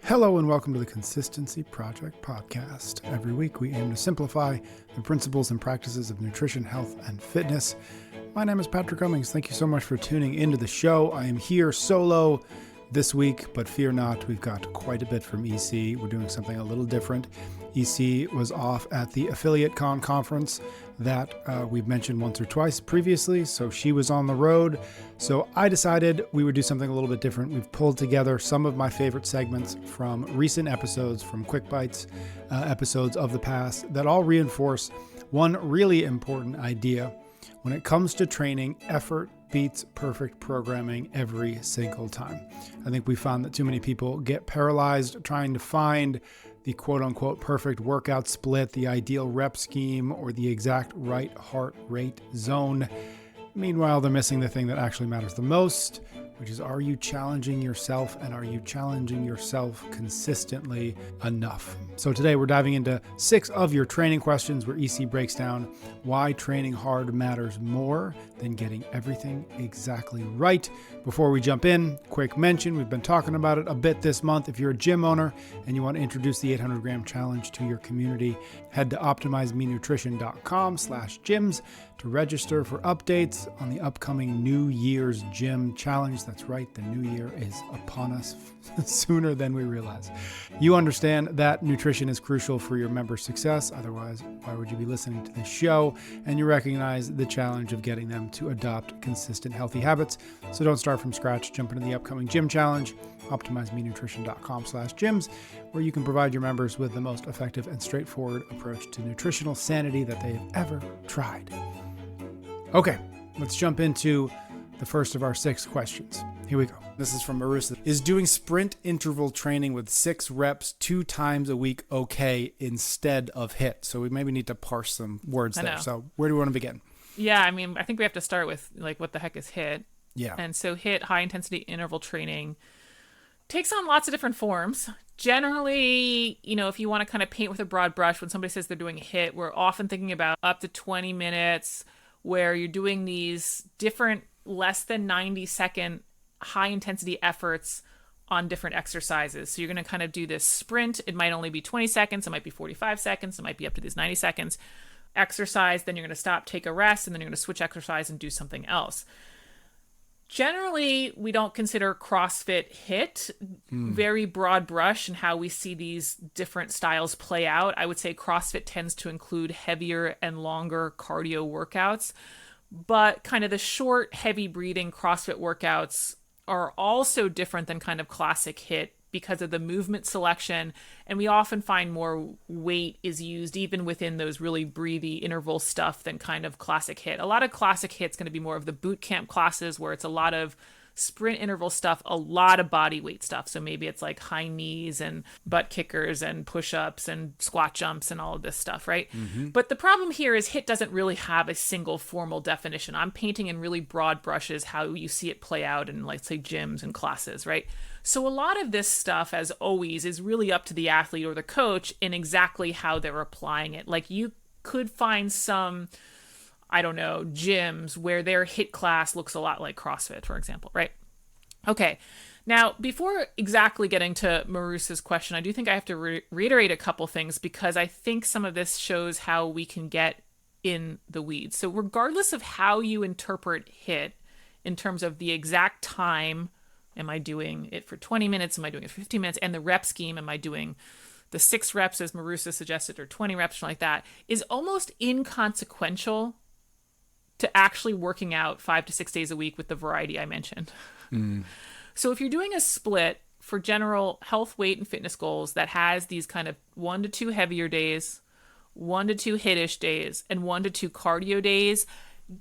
Hello and welcome to the Consistency Project podcast. Every week we aim to simplify the principles and practices of nutrition, health, and fitness. My name is Patrick Cummings. Thank you so much for tuning into the show. I am here solo this week, but fear not, we've got quite a bit from EC. We're doing something a little different. EC was off at the Affiliate Con conference that we've mentioned once or twice previously, so she was on the road. So I decided we would do something a little bit different. We've pulled together some of my favorite segments from recent episodes, from Quick Bites episodes of the past, that all reinforce one really important idea. When it comes to training, effort beats perfect programming every single time. I think we found that too many people get paralyzed trying to find the quote-unquote perfect workout split, the ideal rep scheme, or the exact right heart rate zone. Meanwhile, they're missing the thing that actually matters the most, which is, are you challenging yourself, and are you challenging yourself consistently enough? So today we're diving into 6 of your training questions where EC breaks down why training hard matters more than getting everything exactly right. Before we jump in, quick mention, we've been talking about it a bit this month. If you're a gym owner and you want to introduce the 800 gram challenge to your community, head to optimizemenutrition.com/gyms to register for updates on the upcoming New Year's Gym Challenge. That's right, the new year is upon us sooner than we realize. You understand that nutrition is crucial for your members' success. Otherwise, why would you be listening to this show? And you recognize the challenge of getting them to adopt consistent, healthy habits. So don't start from scratch. Jump into the upcoming gym challenge, optimizemenutrition.com/gyms, where you can provide your members with the most effective and straightforward approach to nutritional sanity that they have ever tried. Okay, let's jump into the first of our 6 questions. Here we go. This is from Marissa. Is doing sprint interval training with 6 reps 2 times a week okay instead of HIIT? So we maybe need to parse some words there. So where do we want to begin? Yeah, I mean, I think we have to start with, like, what the heck is HIIT? Yeah. And so HIIT, high intensity interval training, takes on lots of different forms. Generally, you know, if you want to kind of paint with a broad brush, when somebody says they're doing HIIT, we're often thinking about up to 20 minutes where you're doing these different less than 90-second high intensity efforts on different exercises. So you're going to kind of do this sprint. It might only be 20 seconds. It might be 45 seconds. It might be up to these 90 seconds exercise. Then you're going to stop, take a rest, and then you're going to switch exercise and do something else. Generally, we don't consider CrossFit HIIT. Very broad brush in how we see these different styles play out. I would say CrossFit tends to include heavier and longer cardio workouts, but kind of the short, heavy breathing CrossFit workouts are also different than kind of classic HIIT because of the movement selection. And we often find more weight is used even within those really breathy interval stuff than kind of classic HIIT. A lot of classic HIIT's going to be more of the boot camp classes where it's a lot of sprint interval stuff, a lot of body weight stuff. So maybe it's like high knees and butt kickers and push-ups and squat jumps and all of this stuff, right? But the problem here is HIIT doesn't really have a single formal definition. I'm painting in really broad brushes how you see it play out in, like, say, gyms and classes, right? So a lot of this stuff, as always, is really up to the athlete or the coach in exactly how they're applying it. Like, you could find some, I don't know, gyms where their HIIT class looks a lot like CrossFit, for example, right? Okay. Now, before exactly getting to Marusa's question, I do think I have to reiterate a couple things because I think some of this shows how we can get in the weeds. So regardless of how you interpret HIIT in terms of the exact time, am I doing it for 20 minutes? Am I doing it for 15 minutes? And the rep scheme, am I doing the 6 reps as Marusa suggested or 20 reps, something like that, is almost inconsequential to actually working out 5 to 6 days a week with the variety I mentioned. So if you're doing a split for general health, weight, and fitness goals that has these kind of 1 to 2 heavier days, 1 to 2 HIIT-ish days, and 1 to 2 cardio days,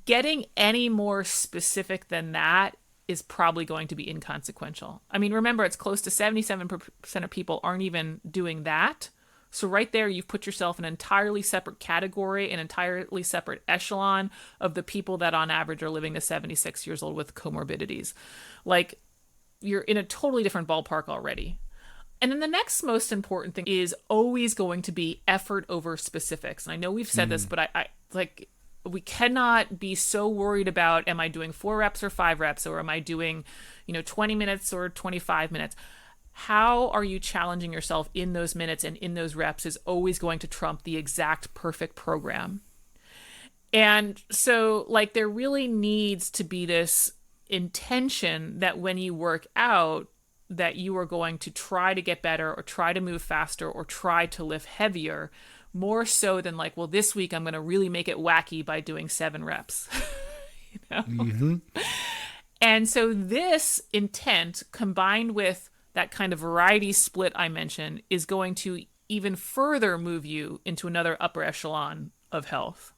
getting any more specific than that is probably going to be inconsequential. I mean, remember, it's close to 77% of people aren't even doing that. So right there, you've put yourself in an entirely separate category, an entirely separate echelon of the people that on average are living to 76 years old with comorbidities. Like, you're in a totally different ballpark already. And then the next most important thing is always going to be effort over specifics. And I know we've said this, but I like, we cannot be so worried about, am I doing 4 reps or 5 reps, or am I doing, 20 minutes or 25 minutes? how are you challenging yourself in those minutes and in those reps is always going to trump the exact perfect program. And so, like, there really needs to be this intention that when you work out, that you are going to try to get better or try to move faster or try to lift heavier, more so than like, well, this week I'm going to really make it wacky by doing 7 reps. You know? Mm-hmm. And so this intent combined with that kind of variety split I mentioned is going to even further move you into another upper echelon of health.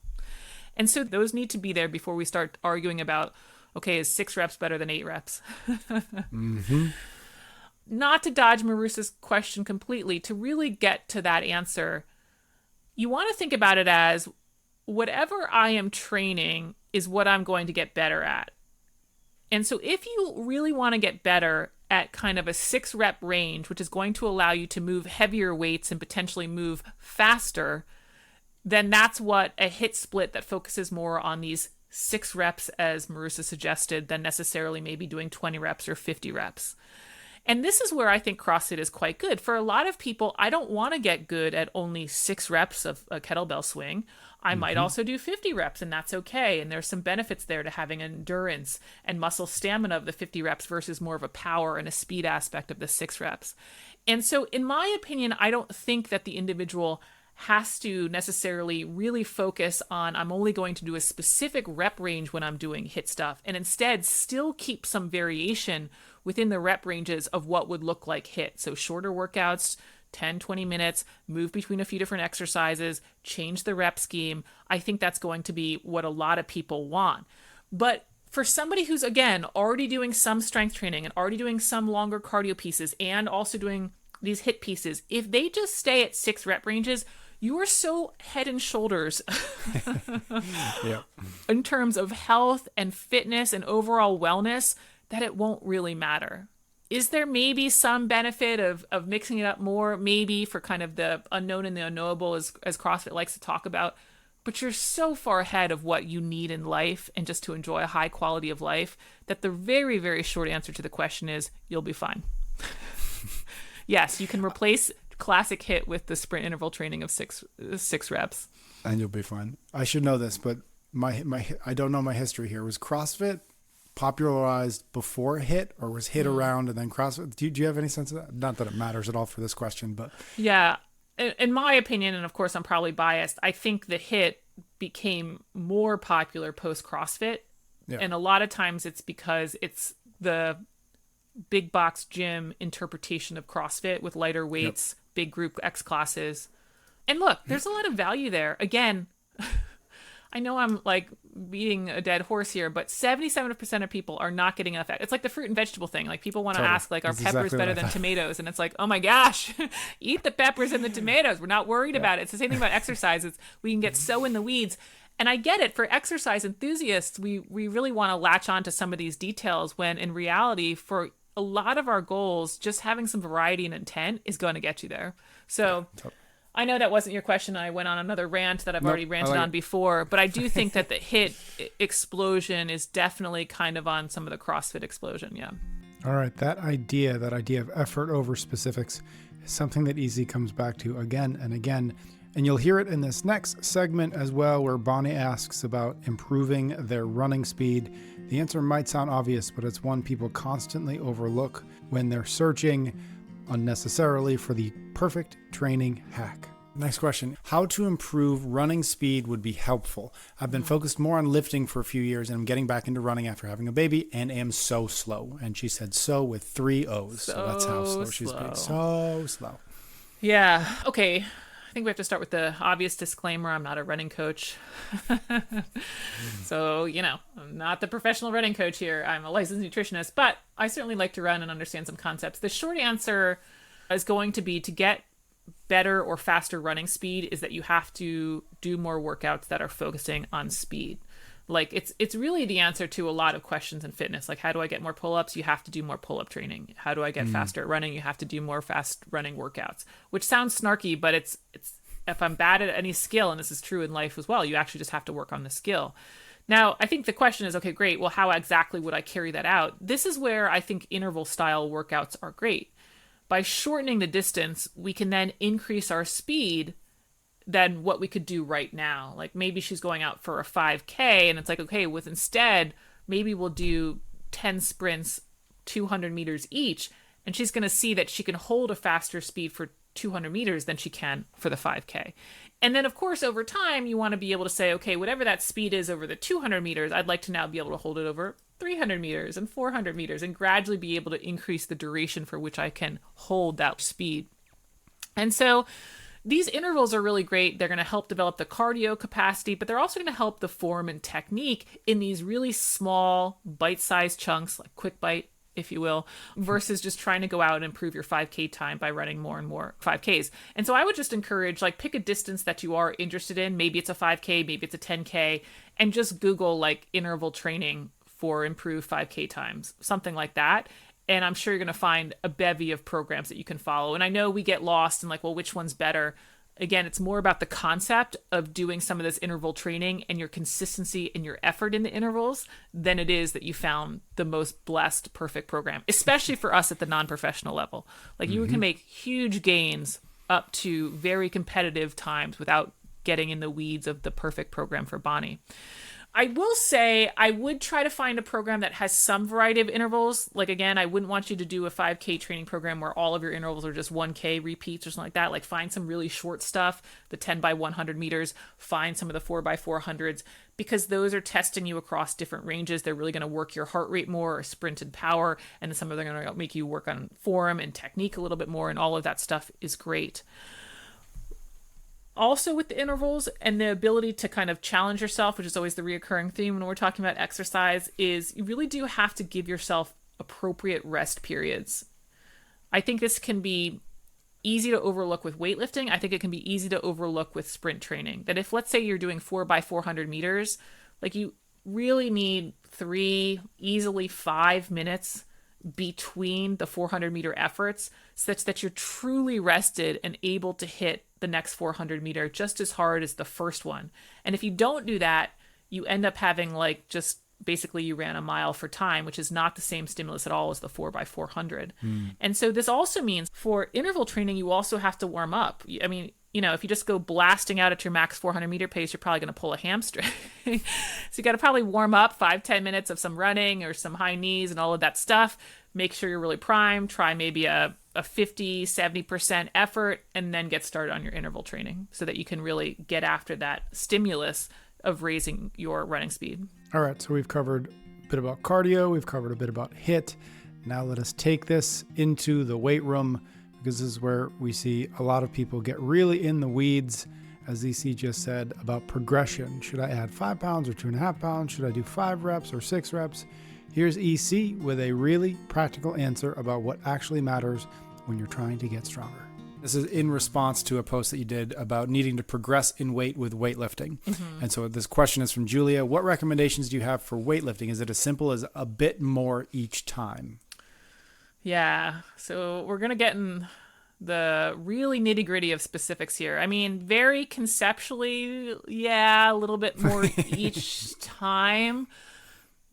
And so those need to be there before we start arguing about, okay, is 6 reps better than 8 reps? Mm-hmm. Not to dodge Marusa's question completely, to really get to that answer, you want to think about it as whatever I am training is what I'm going to get better at. And so if you really want to get better at kind of a 6 rep range, which is going to allow you to move heavier weights and potentially move faster, then that's what a HIIT split that focuses more on these 6 reps, as Marusa suggested, than necessarily maybe doing 20 reps or 50 reps. And this is where I think CrossFit is quite good. For a lot of people, I don't want to get good at only 6 reps of a kettlebell swing. I might also do 50 reps, and that's okay. And there's some benefits there to having endurance and muscle stamina of the 50 reps versus more of a power and a speed aspect of the 6 reps. And so in my opinion, I don't think that the individual has to necessarily really focus on, I'm only going to do a specific rep range when I'm doing HIIT stuff, and instead still keep some variation within the rep ranges of what would look like HIIT. So shorter workouts, 10, 20 minutes, move between a few different exercises, change the rep scheme. I think that's going to be what a lot of people want. But for somebody who's, again, already doing some strength training and already doing some longer cardio pieces and also doing these HIIT pieces, if they just stay at 6 rep ranges, you are so head and shoulders Yep. in terms of health and fitness and overall wellness that it won't really matter. Is there maybe some benefit of mixing it up more, maybe for kind of the unknown and the unknowable, as CrossFit likes to talk about? But you're so far ahead of what you need in life and just to enjoy a high quality of life that the very, very short answer to the question is you'll be fine. Yes, you can replace classic HIIT with the sprint interval training of six reps. And you'll be fine. I should know this, but I don't know my history here. Was CrossFit popularized before HIIT, or was HIIT around and then CrossFit? Do you have any sense of that? Not that it matters at all for this question, but yeah, in my opinion, and of course I'm probably biased, I think the HIIT became more popular post CrossFit, and a lot of times it's because it's the big box gym interpretation of CrossFit with lighter weights, big group X classes. And look, there's a lot of value there. Again, I know I'm like beating a dead horse here, but 77% of people are not getting enough. It's like the fruit and vegetable thing. Like people want to ask, like, are That's peppers exactly better what I than thought. tomatoes? And it's like, oh my gosh, eat the peppers and the tomatoes. We're not worried about it. It's the same thing about exercises. We can get so in the weeds. And I get it. For exercise enthusiasts, we really want to latch on to some of these details when in reality, for a lot of our goals, just having some variety and intent is going to get you there. So I know that wasn't your question. I went on another rant that I've already ranted on before, but I do think that the HIIT explosion is definitely kind of on some of the CrossFit explosion. Yeah. all right, that idea of effort over specifics is something that Easy comes back to again and again. And you'll hear it in this next segment as well, where Bonnie asks about improving their running speed. The answer might sound obvious, but it's one people constantly overlook when they're searching unnecessarily for the perfect training hack. Next question. How to improve running speed would be helpful. I've been focused more on lifting for a few years, and I'm getting back into running after having a baby and am so slow. And she said so with 3 O's. So that's how slow she's being. So slow. Yeah. Okay. I think we have to start with the obvious disclaimer. I'm not a running coach. So, I'm not the professional running coach here. I'm a licensed nutritionist, but I certainly like to run and understand some concepts. The short answer is going to be to get better or faster running speed is that you have to do more workouts that are focusing on speed. Like it's really the answer to a lot of questions in fitness. Like, how do I get more pull-ups? You have to do more pull-up training. How do I get faster at running? You have to do more fast running workouts, which sounds snarky, but it's if I'm bad at any skill, and this is true in life as well, you actually just have to work on the skill. Now, I think the question is, okay, great. Well, how exactly would I carry that out? This is where I think interval style workouts are great, by shortening the distance, we can then increase our speed than what we could do right now. Like maybe she's going out for a 5K and it's like, okay, with instead, maybe we'll do 10 sprints, 200 meters each. And she's going to see that she can hold a faster speed for 200 meters than she can for the 5K. And then, of course, over time, you want to be able to say, okay, whatever that speed is over the 200 meters, I'd like to now be able to hold it over 300 meters and 400 meters and gradually be able to increase the duration for which I can hold that speed. And so these intervals are really great. They're going to help develop the cardio capacity, but they're also going to help the form and technique in these really small, bite-sized chunks, like quick bite, if you will, versus just trying to go out and improve your 5K time by running more and more 5Ks. And so I would just encourage, like, pick a distance that you are interested in. Maybe it's a 5K, maybe it's a 10K, and just Google like interval training for improved 5K times, something like that. And I'm sure you're going to find a bevy of programs that you can follow. And I know we get lost in like, well, which one's better? Again, it's more about the concept of doing some of this interval training and your consistency and your effort in the intervals than it is that you found the most blessed, perfect program, especially for us at the non-professional level. Like you can make huge gains up to very competitive times without getting in the weeds of the perfect program for Bonnie. I will say I would try to find a program that has some variety of intervals. Like, again, I wouldn't want you to do a 5K training program where all of your intervals are just 1K repeats or something like that. Like, find some really short stuff, the 10 by 100 meters, find some of the 4 by 400s, because those are testing you across different ranges. They're really going to work your heart rate more, or sprint and power, and some of them are going to make you work on form and technique a little bit more, and all of that stuff is great. Also with the intervals and the ability to kind of challenge yourself, which is always the reoccurring theme when we're talking about exercise, is you really do have to give yourself appropriate rest periods. I think this can be easy to overlook with weightlifting. I think it can be easy to overlook with sprint training. That if, let's say you're doing 4 by 400 meters, like you really need 3, easily 5 minutes between the 400 meter efforts such that you're truly rested and able to hit the next 400 meter just as hard as the first one. And if you don't do that, you end up having like just basically you ran a mile for time, which is not the same stimulus at all as the 4 by 400. And so this also means for interval training, you also have to warm up. I mean, you know, if you just go blasting out at your max 400 meter pace, you're probably going to pull a hamstring. So you got to probably warm up 5-10 minutes of some running or some high knees and all of that stuff. Make sure you're really primed. Try maybe a 50-70% effort and then get started on your interval training so that you can really get after that stimulus of raising your running speed. All right, so we've covered a bit about cardio, we've covered a bit about HIIT. Now let us take this into the weight room, because this is where we see a lot of people get really in the weeds, as EC just said, about progression. Should I add 5 pounds or 2.5 pounds? Should I do 5 reps or 6 reps? Here's EC with a really practical answer about what actually matters when you're trying to get stronger. This is in response to a post that you did about needing to progress in weight with weightlifting. And so this question is from Julia. What recommendations do you have for weightlifting? Is it as simple as a bit more each time? Yeah, so we're going to get in the really nitty gritty of specifics here. I mean, very conceptually, yeah, a little bit more each time.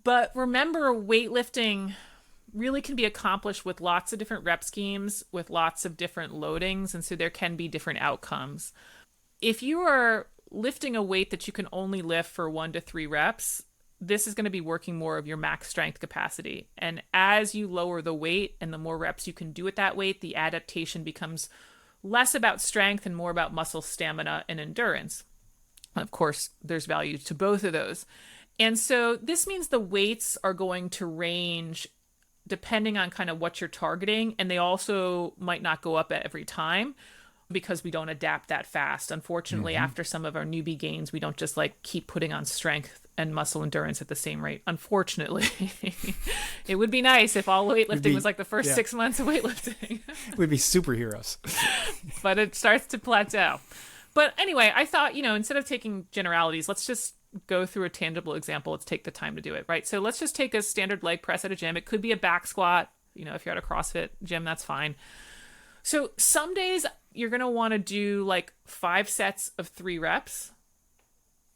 But remember, weightlifting really can be accomplished with lots of different rep schemes, with lots of different loadings, and so there can be different outcomes. If you are lifting a weight that you can only lift for 1 to 3 reps, this is going to be working more of your max strength capacity. And as you lower the weight and the more reps you can do at that weight, the adaptation becomes less about strength and more about muscle stamina and endurance. And of course, there's value to both of those. And so this means the weights are going to range depending on kind of what you're targeting. And they also might not go up at every time because we don't adapt that fast. Unfortunately, after some of our newbie gains, we don't just like keep putting on strength and muscle endurance at the same rate. Unfortunately, it would be nice if all weightlifting was like the first 6 months of weightlifting. We'd be superheroes. But it starts to plateau. But anyway, I thought, instead of taking generalities, let's just go through a tangible example. Let's take the time to do it, right? So let's just take a standard leg press at a gym. It could be a back squat. If you're at a CrossFit gym, that's fine. So some days you're going to want to do like 5 sets of 3 reps.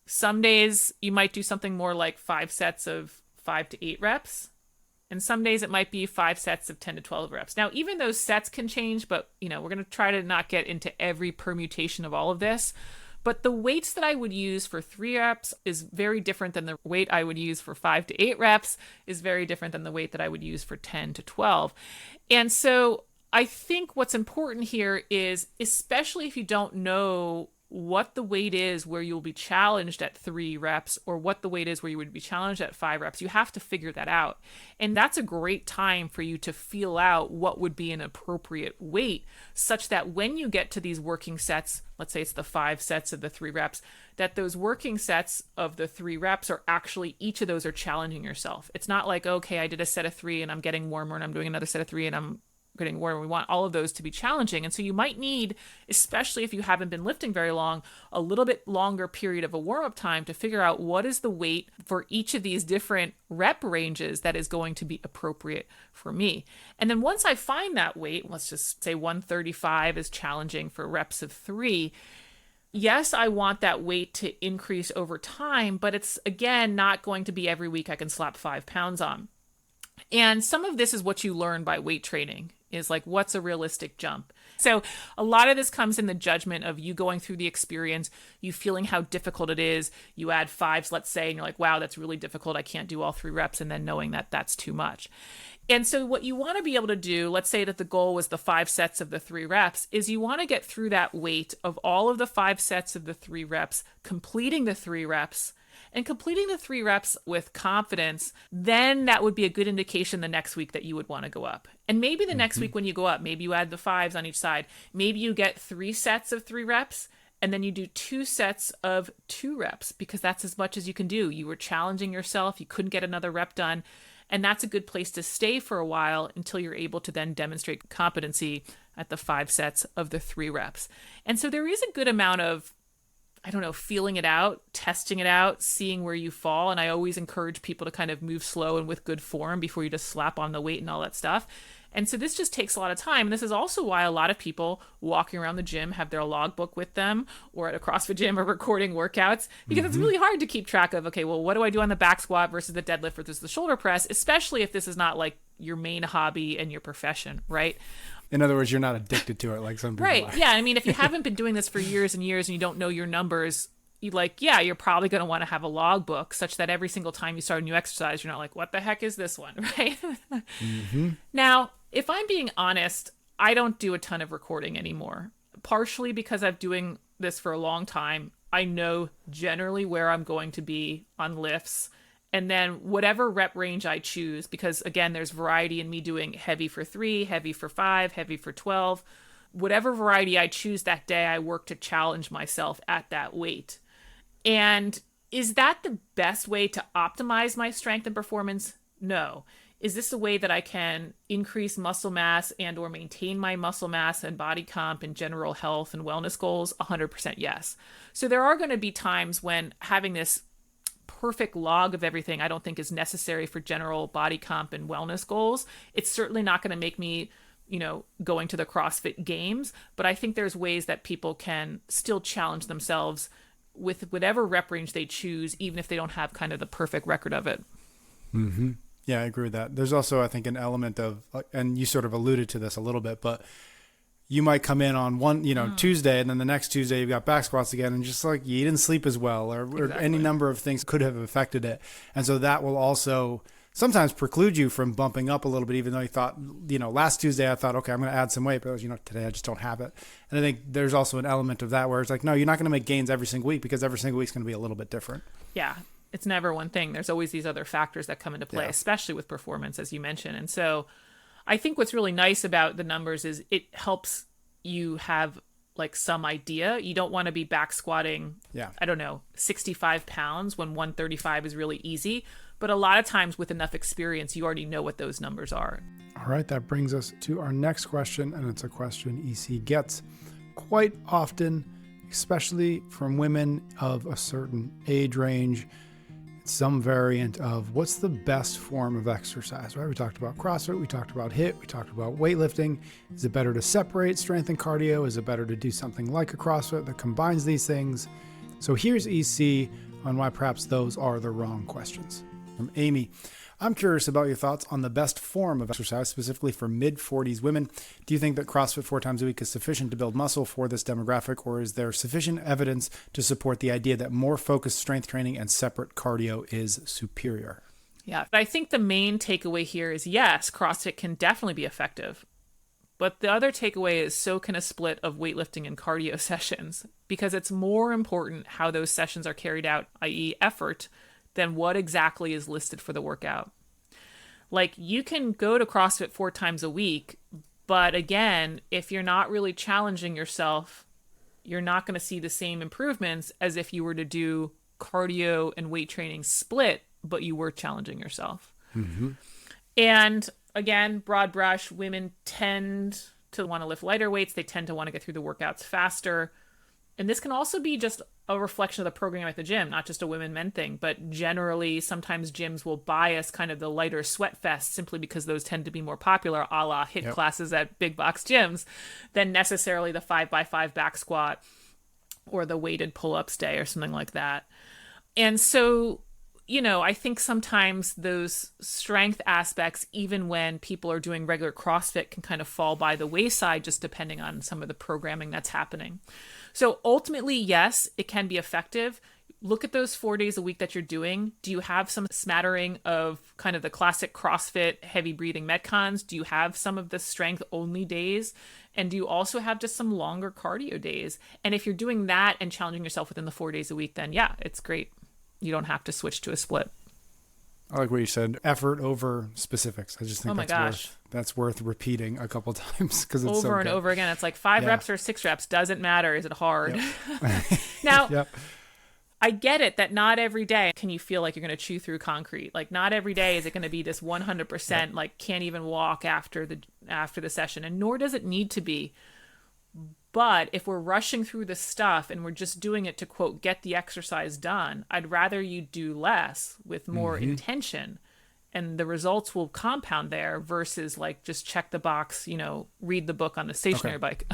Some days you might do something more like 5 sets of 5 to 8 reps. And some days it might be 5 sets of 10 to 12 reps. Now, even those sets can change, but we're going to try to not get into every permutation of all of this. But the weights that I would use for 3 reps is very different than the weight I would use for 5 to 8 reps, is very different than the weight that I would use for 10 to 12. And so I think what's important here is, especially if you don't know what the weight is where you'll be challenged at 3 reps or what the weight is where you would be challenged at 5 reps, you have to figure that out. And that's a great time for you to feel out what would be an appropriate weight, such that when you get to these working sets, let's say it's the 5 sets of the 3 reps, that those working sets of the 3 reps are actually, each of those are challenging yourself. It's not like, okay, I did a set of 3 and I'm getting warmer, and I'm doing another set of 3 and I'm getting warmer. We want all of those to be challenging. And so you might need, especially if you haven't been lifting very long, a little bit longer period of a warm-up time to figure out what is the weight for each of these different rep ranges that is going to be appropriate for me. And then once I find that weight, let's just say 135 is challenging for reps of 3. Yes, I want that weight to increase over time, but it's, again, not going to be every week I can slap 5 pounds on. And some of this is what you learn by weight training, is like, what's a realistic jump? So a lot of this comes in the judgment of you going through the experience, you feeling how difficult it is. You add 5s, let's say, and you're like, wow, that's really difficult. I can't do all 3 reps. And then knowing that that's too much. And so what you want to be able to do, let's say that the goal was the 5 sets of the 3 reps, is you want to get through that weight of all of the 5 sets of the 3 reps, completing the 3 reps, and completing the 3 reps with confidence. Then that would be a good indication the next week that you would want to go up. And maybe the next week when you go up, maybe you add the 5s on each side. Maybe you get 3 sets of 3 reps, and then you do 2 sets of 2 reps, because that's as much as you can do. You were challenging yourself. You couldn't get another rep done. And that's a good place to stay for a while until you're able to then demonstrate competency at the 5 sets of the 3 reps. And so there is a good amount of, feeling it out, testing it out, seeing where you fall. And I always encourage people to kind of move slow and with good form before you just slap on the weight and all that stuff. And so this just takes a lot of time. And this is also why a lot of people walking around the gym have their logbook with them, or at a CrossFit gym are recording workouts, because it's really hard to keep track of, okay, well, what do I do on the back squat versus the deadlift versus the shoulder press, especially if this is not like your main hobby and your profession, right? In other words, you're not addicted to it like some people Right. are. Yeah. I mean, if you haven't been doing this for years and years and you don't know your numbers, you're probably going to want to have a logbook such that every single time you start a new exercise, you're not like, what the heck is this one? Right. Now, if I'm being honest, I don't do a ton of recording anymore, partially because I've doing this for a long time. I know generally where I'm going to be on lifts. And then whatever rep range I choose, because again, there's variety in me doing heavy for 3, heavy for 5, heavy for 12. Whatever variety I choose that day, I work to challenge myself at that weight. And is that the best way to optimize my strength and performance? No. Is this a way that I can increase muscle mass and or maintain my muscle mass and body comp and general health and wellness goals? 100% yes. So there are going to be times when having this perfect log of everything I don't think is necessary for general body comp and wellness goals. It's certainly not going to make me, going to the CrossFit Games, but I think there's ways that people can still challenge themselves with whatever rep range they choose, even if they don't have kind of the perfect record of it. Mm-hmm. Yeah, I agree with that. There's also, I think, an element of, and you sort of alluded to this a little bit, but you might come in on one, Tuesday, and then the next Tuesday you've got back squats again, and just like you didn't sleep as well, or any number of things could have affected it. And so that will also sometimes preclude you from bumping up a little bit, even though you thought, last Tuesday I thought, okay, I'm going to add some weight, but today I just don't have it. And I think there's also an element of that where it's like, no, you're not going to make gains every single week, because every single week is going to be a little bit different. Yeah. It's never one thing. There's always these other factors that come into play, especially with performance, as you mentioned. And so I think what's really nice about the numbers is it helps you have like some idea. You don't want to be back squatting, 65 pounds when 135 is really easy. But a lot of times with enough experience, you already know what those numbers are. All right, that brings us to our next question. And it's a question EC gets quite often, especially from women of a certain age range. Some variant of what's the best form of exercise, right? We talked about CrossFit, we talked about HIIT, we talked about weightlifting. Is it better to separate strength and cardio? Is it better to do something like a CrossFit that combines these things? So here's EC on why perhaps those are the wrong questions. From Amy, I'm curious about your thoughts on the best form of exercise, specifically for mid-40s women. Do you think that CrossFit 4 times a week is sufficient to build muscle for this demographic, or is there sufficient evidence to support the idea that more focused strength training and separate cardio is superior? Yeah, I think the main takeaway here is yes, CrossFit can definitely be effective. But the other takeaway is so can a split of weightlifting and cardio sessions, because it's more important how those sessions are carried out, i.e. effort, than what exactly is listed for the workout. Like, you can go to CrossFit 4 times a week, but again, if you're not really challenging yourself, you're not going to see the same improvements as if you were to do cardio and weight training split, but you were challenging yourself. Mm-hmm. And again, broad brush, women tend to want to lift lighter weights. They tend to want to get through the workouts faster. And this can also be just a reflection of the program at the gym, not just a women-men thing, but generally sometimes gyms will bias kind of the lighter sweat fest simply because those tend to be more popular, a la HIIT classes at big box gyms, than necessarily the 5x5 back squat or the weighted pull-ups day or something like that. And so, you know, I think sometimes those strength aspects, even when people are doing regular CrossFit, can kind of fall by the wayside just depending on some of the programming that's happening. So ultimately, yes, it can be effective. Look at those 4 days a week that you're doing. Do you have some smattering of kind of the classic CrossFit heavy breathing Metcons? Do you have some of the strength only days? And do you also have just some longer cardio days? And if you're doing that and challenging yourself within the 4 days a week, then yeah, it's great. You don't have to switch to a split. I like what you said, effort over specifics. I just think that's worth repeating a couple times because it's over and over again. It's like 5 reps or 6 reps. Doesn't matter. Is it hard? Yep. Now, I get it that not every day can you feel like you're going to chew through concrete. Like, not every day is it going to be this 100% like can't even walk after the session, and nor does it need to be. But if we're rushing through the stuff and we're just doing it to, quote, get the exercise done, I'd rather you do less with more intention, and the results will compound there versus like just check the box, you know, read the book on the stationary bike.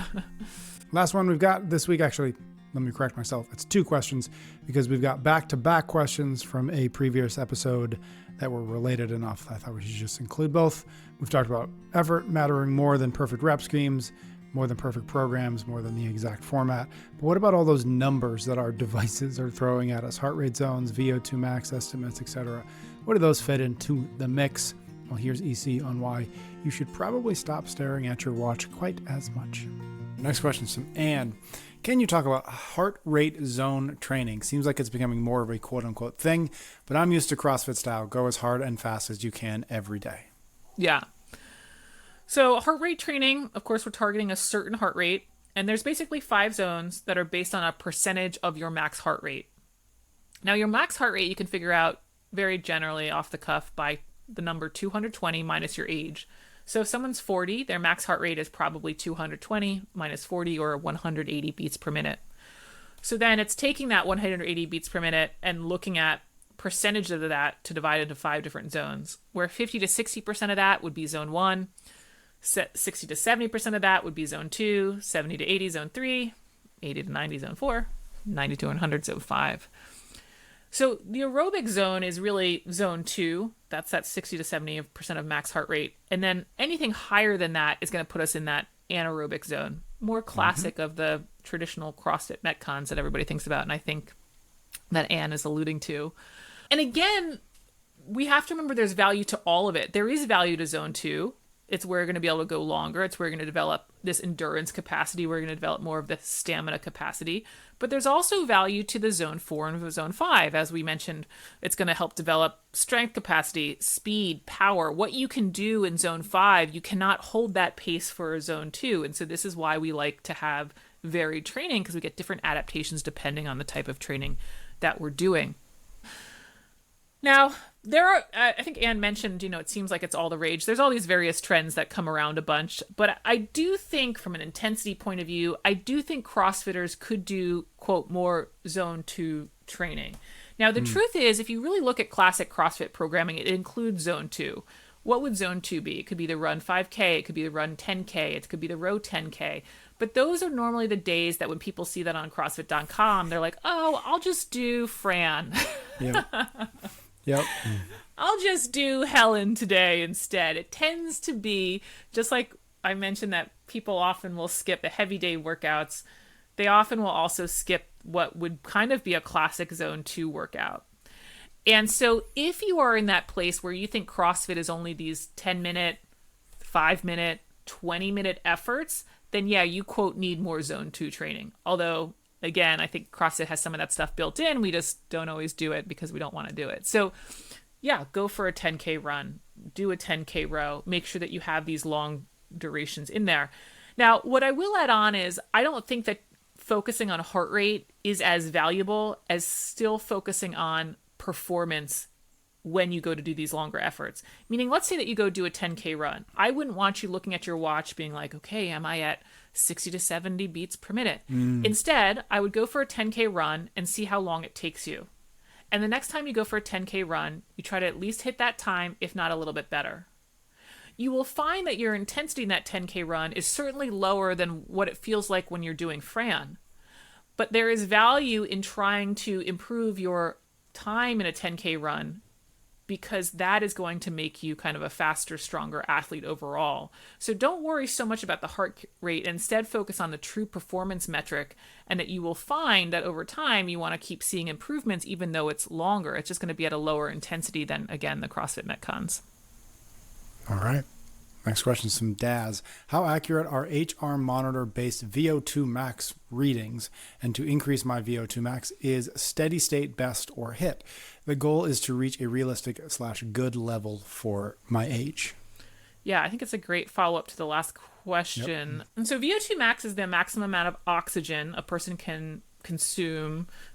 Last one we've got this week, actually, let me correct myself. It's 2 questions because we've got back-to-back questions from a previous episode that were related enough. I thought we should just include both. We've talked about effort mattering more than perfect rep schemes, more than perfect programs, more than the exact format. But what about all those numbers that our devices are throwing at us? Heart rate zones, VO2 max estimates, etc. What do those fit into the mix? Well, here's EC on why you should probably stop staring at your watch quite as much. Next question is from Anne. Can you talk about heart rate zone training? Seems like it's becoming more of a quote-unquote thing, but I'm used to CrossFit style. Go as hard and fast as you can every day. Yeah. So heart rate training, of course, we're targeting a certain heart rate, and there's basically 5 zones that are based on a percentage of your max heart rate. Now, your max heart rate you can figure out very generally off the cuff by the number 220 minus your age. So if someone's 40, their max heart rate is probably 220 minus 40 or 180 beats per minute. So then it's taking that 180 beats per minute and looking at percentage of that to divide into 5 different zones, where 50 to 60% of that would be zone 1, 60 to 70% of that would be zone 2, 70 to 80 zone 3, 80 to 90 zone 4, 90 to 100 zone 5. So the aerobic zone is really zone 2. That's that 60 to 70% of max heart rate. And then anything higher than that is going to put us in that anaerobic zone, more classic of the traditional CrossFit Metcons that everybody thinks about. And I think that Anne is alluding to. And again, we have to remember there's value to all of it. There is value to zone 2. It's where you're going to be able to go longer. It's where you're going to develop this endurance capacity, where you're going to develop more of the stamina capacity. But there's also value to the zone 4 and zone 5. As we mentioned, it's going to help develop strength capacity, speed, power. What you can do in zone 5, you cannot hold that pace for zone 2. And so this is why we like to have varied training, because we get different adaptations depending on the type of training that we're doing. Now, there are, I think Anne mentioned, you know, it seems like it's all the rage. There's all these various trends that come around a bunch. But I do think from an intensity point of view, I do think CrossFitters could do, quote, more zone 2 training. Now, the truth is, if you really look at classic CrossFit programming, it includes zone 2. What would zone 2 be? It could be the run 5K. It could be the run 10K. It could be the row 10K. But those are normally the days that when people see that on CrossFit.com, they're like, oh, I'll just do Fran. Yep. Yep. I'll just do Helen today instead. It tends to be just like I mentioned that people often will skip the heavy day workouts. They often will also skip what would kind of be a classic zone 2 workout. And so if you are in that place where you think CrossFit is only these 10-minute, 5-minute, 20-minute efforts, then yeah, you quote need more zone 2 training. Although again, I think CrossFit has some of that stuff built in. We just don't always do it because we don't want to do it. So yeah, go for a 10K run, do a 10K row, make sure that you have these long durations in there. Now, what I will add on is I don't think that focusing on heart rate is as valuable as still focusing on performance when you go to do these longer efforts. Meaning, let's say that you go do a 10K run. I wouldn't want you looking at your watch being like, okay, am I at 60 to 70 beats per minute? Instead, I would go for a 10K run and see how long it takes you. And the next time you go for a 10K run, you try to at least hit that time, if not a little bit better. You will find that your intensity in that 10K run is certainly lower than what it feels like when you're doing Fran. But there is value in trying to improve your time in a 10K run because that is going to make you kind of a faster, stronger athlete overall. So don't worry so much about the heart rate. Instead, focus on the true performance metric, and that you will find that over time you want to keep seeing improvements even though it's longer. It's just going to be at a lower intensity than, again, the CrossFit Metcons. All right. Next question is from Daz. How accurate are HR monitor-based VO2 max readings? And to increase my VO2 max, is steady state best or HIIT? The goal is to reach a realistic/good level for my age. Yeah, I think it's a great follow-up to the last question. Yep. And so VO2 max is the maximum amount of oxygen a person can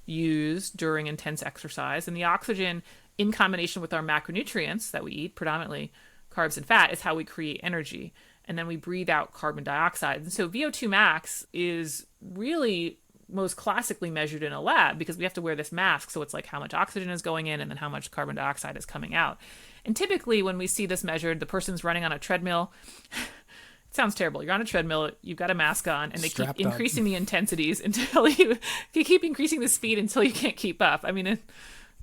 use during intense exercise. And the oxygen, in combination with our macronutrients that we eat, predominantly carbs and fat, is how we create energy. And then we breathe out carbon dioxide. And so VO2 max is really most classically measured in a lab because we have to wear this mask. So it's like how much oxygen is going in and then how much carbon dioxide is coming out. And typically when we see this measured, the person's running on a treadmill. It sounds terrible. You're on a treadmill, you've got a mask on, and they keep increasing the intensities until you keep increasing the speed until you can't keep up. I mean,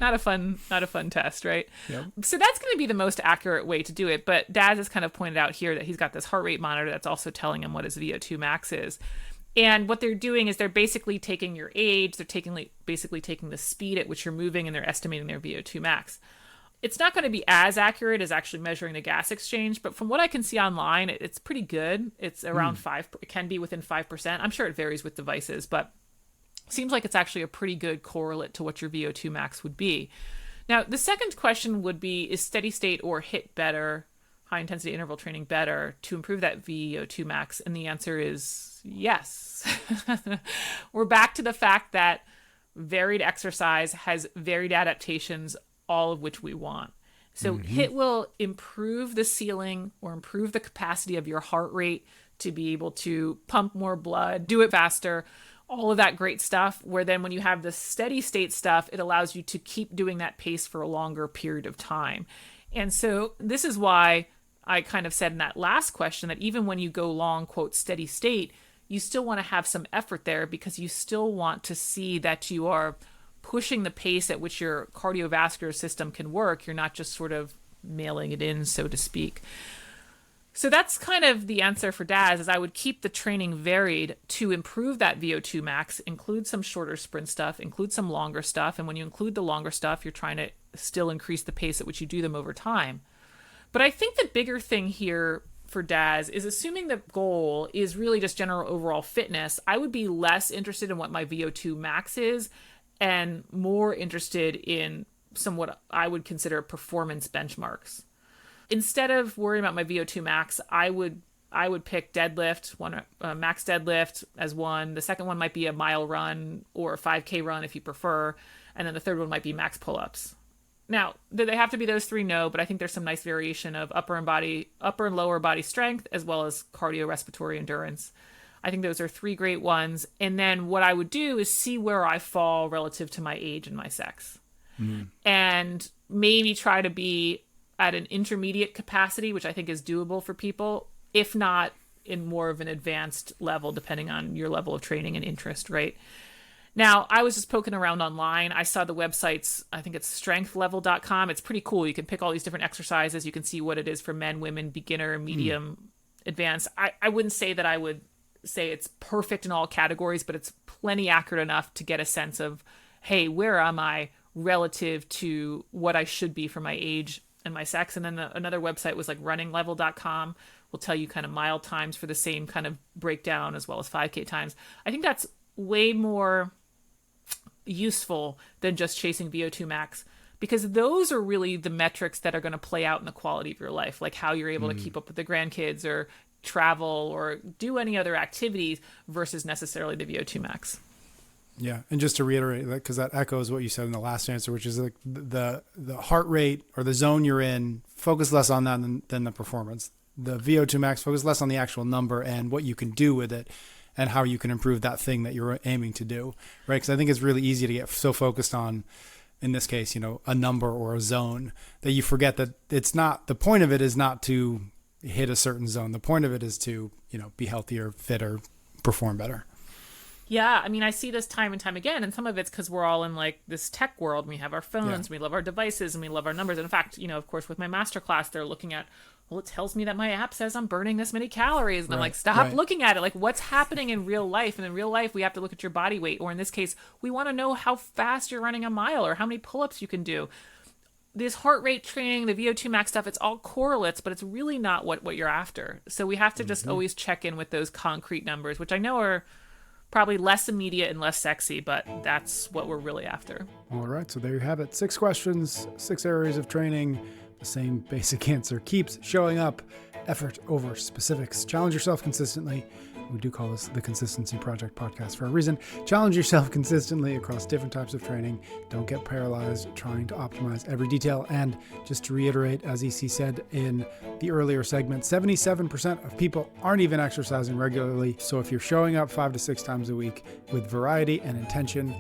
not a fun test, right? Yep. So that's going to be the most accurate way to do it. But Daz has kind of pointed out here that he's got this heart rate monitor that's also telling him what his VO2 max is. And what they're doing is they're basically taking your age, they're basically taking the speed at which you're moving, and they're estimating their VO2 max. It's not going to be as accurate as actually measuring the gas exchange, but from what I can see online, it's pretty good. It's around 5, it can be within 5%. I'm sure it varies with devices, but seems like it's actually a pretty good correlate to what your VO2 max would be. Now, the second question would be, is steady state or HIIT better, high intensity interval training better to improve that VO2 max? And the answer is yes. We're back to the fact that varied exercise has varied adaptations, all of which we want. So HIIT will improve the ceiling or improve the capacity of your heart rate to be able to pump more blood, do it faster, all of that great stuff, where then when you have the steady state stuff, it allows you to keep doing that pace for a longer period of time. And so this is why I kind of said in that last question that even when you go long, quote, steady state, you still want to have some effort there because you still want to see that you are pushing the pace at which your cardiovascular system can work. You're not just sort of mailing it in, so to speak. So that's kind of the answer for Daz, is I would keep the training varied to improve that VO2 max, include some shorter sprint stuff, include some longer stuff. And when you include the longer stuff, you're trying to still increase the pace at which you do them over time. But I think the bigger thing here for Daz is, assuming the goal is really just general overall fitness, I would be less interested in what my VO2 max is and more interested in some what I would consider performance benchmarks. Instead of worrying about my VO2 max, I would pick deadlift, max deadlift as one. The second one might be a mile run or a 5K run if you prefer. And then the third one might be max pull-ups. Now, do they have to be those three? No, but I think there's some nice variation of upper and lower body strength, as well as cardiorespiratory endurance. I think those are three great ones. And then what I would do is see where I fall relative to my age and my sex. And maybe try to be at an intermediate capacity, which I think is doable for people, if not in more of an advanced level, depending on your level of training and interest, right? Now, I was just poking around online. I saw the websites, I think it's strengthlevel.com. It's pretty cool. You can pick all these different exercises. You can see what it is for men, women, beginner, medium, advanced. I wouldn't say that I would say it's perfect in all categories, but it's plenty accurate enough to get a sense of, hey, where am I relative to what I should be for my age and my sex? And then another website was like runninglevel.com. Will tell you kind of mile times for the same kind of breakdown as well as 5K times. I think that's way more useful than just chasing VO2 max, because those are really the metrics that are going to play out in the quality of your life, like how you're able to keep up with the grandkids or travel or do any other activities versus necessarily the VO2 max. Yeah. And just to reiterate, because that echoes what you said in the last answer, which is like the heart rate or the zone you're in, focus less on that than the performance. The VO2 max, focus less on the actual number and what you can do with it and how you can improve that thing that you're aiming to do, right? Because I think it's really easy to get so focused on, in this case, a number or a zone that you forget that it's not, the point of it is not to hit a certain zone. The point of it is to, be healthier, fitter, perform better. Yeah, I mean, I see this time and time again, and some of it's because we're all in like this tech world. We have our phones, we love our devices, and we love our numbers. In fact, of course, with my masterclass, they're looking at, well, it tells me that my app says I'm burning this many calories. And I'm like, stop looking at it. Like, what's happening in real life? And in real life, we have to look at your body weight. Or in this case, we want to know how fast you're running a mile or how many pull-ups you can do. This heart rate training, the VO2 max stuff, it's all correlates, but it's really not what you're after. So we have to just always check in with those concrete numbers, which I know are probably less immediate and less sexy, but that's what we're really after. All right. So there you have it. 6 questions, 6 areas of training. The same basic answer keeps showing up. Effort over specifics. Challenge yourself consistently. We do call this the Consistency Project podcast for a reason. Challenge yourself consistently across different types of training. Don't get paralyzed trying to optimize every detail. And just to reiterate, as EC said in the earlier segment, 77% of people aren't even exercising regularly. So if you're showing up 5 to 6 times a week with variety and intention,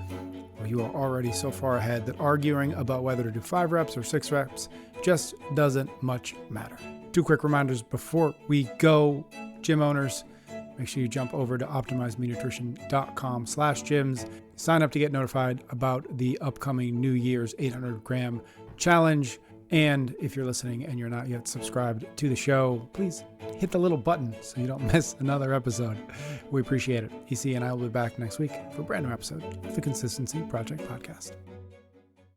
well, you are already so far ahead that arguing about whether to do 5 reps or 6 reps just doesn't much matter. 2 quick reminders before we go, gym owners. Make sure you jump over to optimizemenutrition.com/gyms. Sign up to get notified about the upcoming New Year's 800-gram challenge. And if you're listening and you're not yet subscribed to the show, please hit the little button so you don't miss another episode. We appreciate it. EC and I will be back next week for a brand new episode of the Consistency Project podcast.